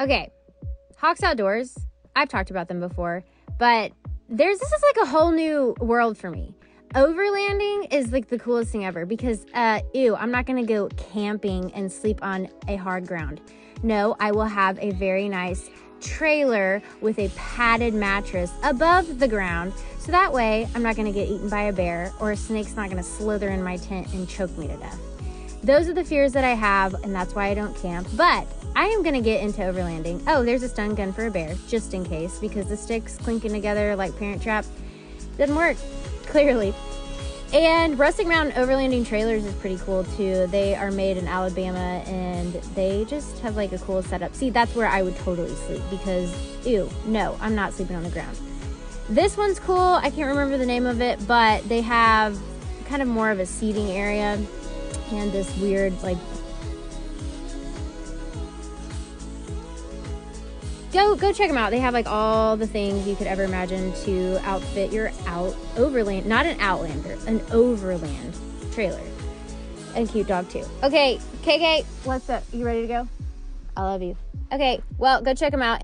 Okay, Hawks Outdoors, I've talked about them before, but this is like a whole new world for me. Overlanding is like the coolest thing ever because, I'm not going to go camping and sleep on a hard ground. No, I will have a very nice trailer with a padded mattress above the ground. So that way I'm not going to get eaten by a bear or a snake's not going to slither in my tent and choke me to death. Those are the fears that I have, and that's why I don't camp. But I am going to get into overlanding. Oh, there's a stun gun for a bear, just in case, because the sticks clinking together like Parent Trap doesn't work, clearly. And Rustic Mountain overlanding trailers is pretty cool too. They are made in Alabama, and they just have like a cool setup. See, that's where I would totally sleep because, no, I'm not sleeping on the ground. This one's cool. I can't remember the name of it, but they have kind of more of a seating area and this weird, like, go check them out. They have like all the things you could ever imagine to outfit your overland, not an Outlander, an overland trailer. And cute dog too. Okay, KK, what's up? You ready to go? I love you. Okay, well, go check them out.